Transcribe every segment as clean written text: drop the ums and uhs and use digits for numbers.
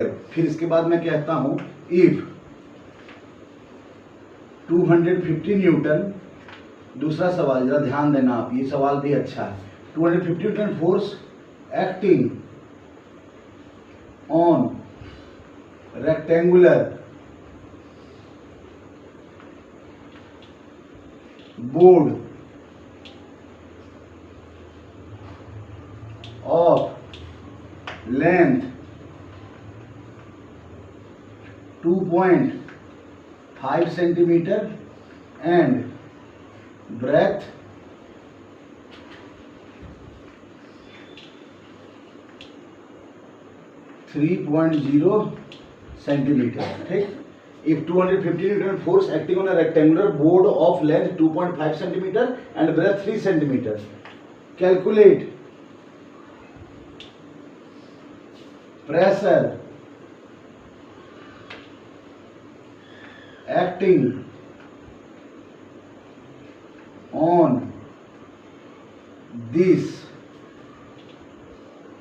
फिर इसके बाद मैं कहता हूं इफ 250 न्यूटन, दूसरा सवाल जरा ध्यान देना आप, ये सवाल भी अच्छा है। 250 Newton force acting on rectangular board of length 2.5 centimeter and breadth 3.0 centimeter. ठीक, if 250 Newton force acting on a rectangular board of length 2.5 centimeter and breadth 3 centimeter, calculate pressure acting on this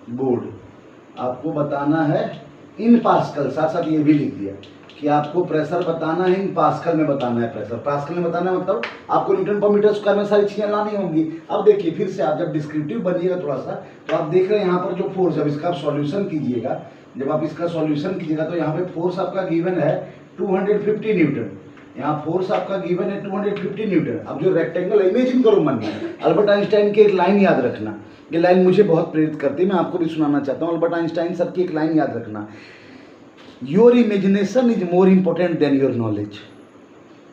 board. आपको बताना है इन pascal, साथ साथ ये भी लिख दिया कि आपको प्रेशर बताना है इन पास्कल में बताना है। प्रेशर पास्कल में बताना है मतलब आपको न्यूटन पर मीटर स्क्वायर में सारी चीजें लानी होंगी। अब देखिए फिर से आप जब डिस्क्रिप्टिव बनिएगा थोड़ा सा, तो आप देख रहे हैं यहाँ पर जो फोर्स, जब इसका आप सॉल्यूशन कीजिएगा, जब आप इसका सॉल्यूशन कीजिएगा तो यहाँ पे फोर्स आपका गिवन है 250 न्यूटन। यहाँ फोर्स आपका गिवन है 250 न्यूटन। अब जो रेक्टेंगल है, इमेजिन करो मन में, अल्बर्ट आइंस्टाइन की एक लाइन याद रखना, ये लाइन मुझे बहुत प्रेरित करती है, मैं आपको भी सुनाना चाहता हूँ। अल्बर्ट आइंस्टाइन सर की एक लाइन याद रखना, your imagination is more important than your knowledge.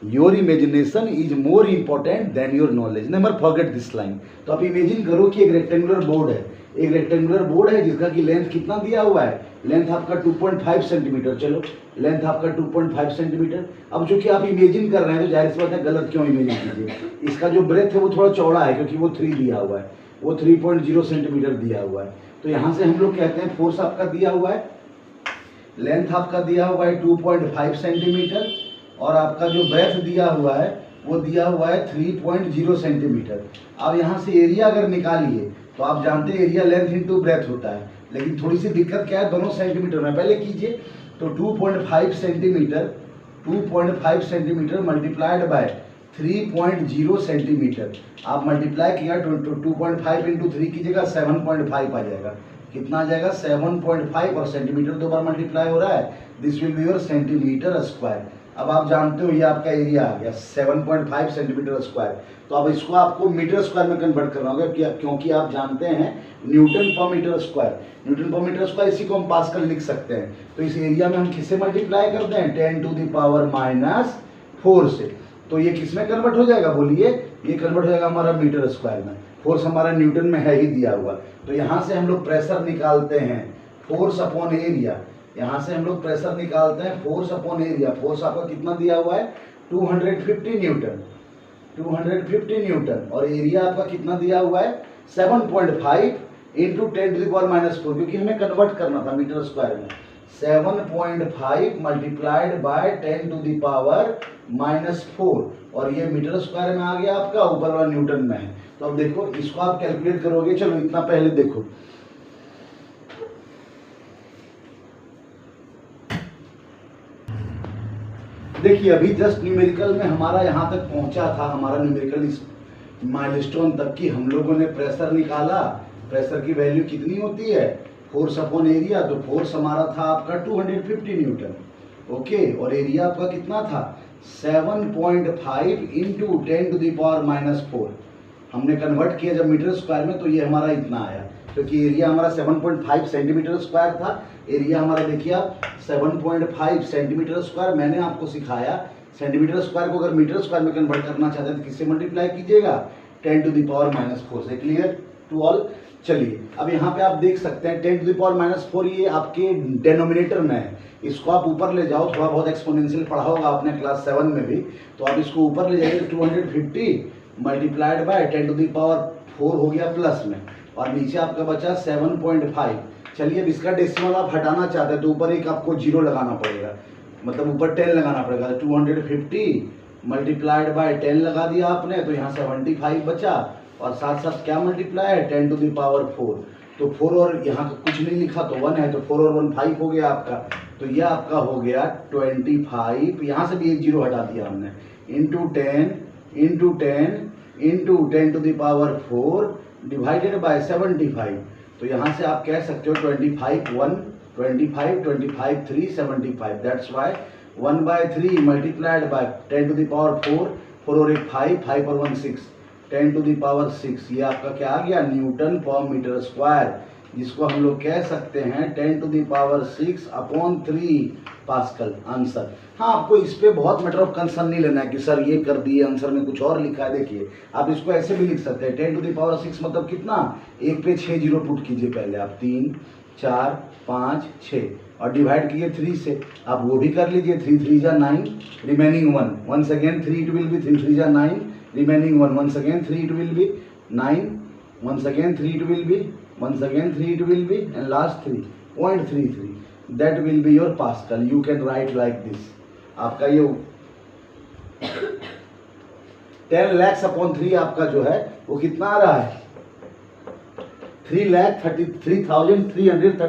Your imagination is more important than your knowledge, never forget this line. तो आप इमेजिन करो कि एक रेक्टेंगुलर बोर्ड है, एक रेक्टेंगुलर बोर्ड है जिसका कि लेंथ कितना दिया हुआ है, लेंथ आपका 2.5 सेंटीमीटर। चलो लेंथ आपका 2.5 सेंटीमीटर। अब जो कि आप इमेजिन कर रहे हैं तो जाहिर सी बात है गलत क्यों इमेजिन कीजिए, इसका जो ब्रेथ है वो थोड़ा चौड़ा है क्योंकि वो 3 दिया हुआ है, वो 3.0 सेंटीमीटर दिया हुआ है। तो यहाँ से हम लोग कहते हैं फोर्स आपका दिया हुआ है, लेंथ आपका दिया हुआ है 2.5 सेंटीमीटर और आपका जो ब्रेथ दिया हुआ है वो दिया हुआ है 3.0 सेंटीमीटर। अब यहाँ से एरिया अगर निकालिए तो आप जानते हैं एरिया लेंथ इंटू ब्रेथ होता है, लेकिन थोड़ी सी दिक्कत क्या है, दोनों सेंटीमीटर में पहले कीजिए। तो 2.5 सेंटीमीटर मल्टीप्लाइड बाय 3.0 सेंटीमीटर, आप मल्टीप्लाई किया 2.5 इंटू 3 कीजिएगा 7.5 आ जाएगा। कितना आ जाएगा 7.5, और सेंटीमीटर 2 बार मल्टीप्लाई हो रहा है, this will be your centimetre square. अब आप जानते हो ये आपका एरिया आ गया 7.5 सेंटीमीटर स्क्वायर। तो अब इसको आपको मीटर स्क्वायर में कन्वर्ट करना होगा क्योंकि आप जानते हैं न्यूटन पर मीटर स्क्वायर, न्यूटन पर मीटर स्क्वायर इसी को हम पास्कल लिख सकते हैं। तो इस एरिया में हम किससे मल्टीप्लाई करते हैं, 10 टू द पावर -4 से। तो ये किस में कन्वर्ट हो जाएगा बोलिए, ये कन्वर्ट हो जाएगा हमारा मीटर स्क्वायर में। फोर्स हमारा न्यूटन में है ही दिया हुआ, तो यहाँ से हम लोग प्रेशर निकालते हैं फोर्स अपॉन एरिया। यहाँ से हम लोग प्रेशर निकालते हैं फोर्स अपॉन एरिया। फोर्स आपका कितना दिया हुआ है 250 न्यूटन, 250 न्यूटन, और एरिया आपका कितना दिया हुआ है 7.5 इंटू 10 टू द पावर -4, क्योंकि हमें कन्वर्ट करना था मीटर स्क्वायर में। 7.5 multiplied by 10 to the power -4, और ये मीटर स्क्वायर में आ गया आपका, ऊपर वाला न्यूटन में है। तो अब देखो इसको आप कैलकुलेट करोगे, चलो इतना पहले देखो, देखिए अभी जस्ट न्यूमेरिकल में हमारा यहाँ तक पहुंचा था, हमारा न्यूमेरिकल इस माइलस्टोन तक कि हम लोगों ने प्रेशर निकाला। प्रेशर की वैल्यू कितनी होती है, फोर्स अपॉन एरिया। तो फोर्स हमारा था आपका 250 न्यूटन, ओके, और एरिया आपका कितना था 7.5 इंटू 10 टू द पावर -4। हमने कन्वर्ट किया जब मीटर स्क्वायर में तो ये हमारा इतना आया, क्योंकि एरिया हमारा 7.5 सेंटीमीटर स्क्वायर था। एरिया हमारा देखिए आप 7.5 सेंटीमीटर स्क्वायर। मैंने आपको सिखाया सेंटीमीटर स्क्वायर को अगर मीटर स्क्वायर में कन्वर्ट करना चाहते हैं तो किससे मल्टीप्लाई कीजिएगा 10 टू द पावर -4 से। Clear to all. चलिए अब यहाँ पे आप देख सकते हैं 10 टू द पावर -4 ये आपके डेनोमिनेटर में है, इसको आप ऊपर ले जाओ। थोड़ा बहुत एक्सपोनेंशियल पढ़ा होगा आपने क्लास 7 में भी, तो आप इसको ऊपर ले जाइए। 250 multiplied by 10 to the power 4 हो गया प्लस में, और नीचे आपका बचा 7.5। चलिए अब इसका डेसिमल आप हटाना चाहते हैं तो ऊपर एक आपको 0 लगाना पड़ेगा, मतलब ऊपर 10 लगाना पड़ेगा। 250 मल्टीप्लाइड बाय 10 लगा दिया आपने, तो यहाँ 75 बचा, और साथ साथ क्या मल्टीप्लाई है 10 टू द पावर 4। तो 4 और यहाँ का कुछ नहीं लिखा तो 1 है, तो 4 और 1 5 हो गया आपका। तो यह आपका हो गया 25, यहाँ से भी एक जीरो हटा दिया हमने, into 10 to the power 4 divided by 75। तो यहाँ से आप कह सकते हो 25 1 25 25 3 75, that's why 1/3 multiplied by 10 to the power 4, 4 और 1 5, 5 और 1 6, 10 टू द पावर 6। ये आपका क्या आ गया, न्यूटन पर मीटर स्क्वायर, जिसको हम लोग कह सकते हैं 10 to the power 6/3 pascal answer. हाँ, आपको इस पे बहुत मैटर ऑफ कंसर्न नहीं लेना है कि सर ये कर दिए आंसर में कुछ और लिखा है। देखिए आप इसको ऐसे भी लिख सकते हैं, 10 टू द पावर 6 मतलब कितना, एक पे 6 जीरो पुट कीजिए पहले आप, 3 4 5 6 और डिवाइड कीजिए 3 से, आप वो भी कर लीजिए, 3 3 जा 9 remaining 1, once again 3 it will be 3 3 जा 9 remaining 1, once again 3 it will be 9, once again 3 it will be, once again 3 it will be, and last 3.33, that will be your Pascal. You can write like this. आपका ये 10 lakhs upon 3 आपका जो है वो कितना आ रहा है, 3,33,330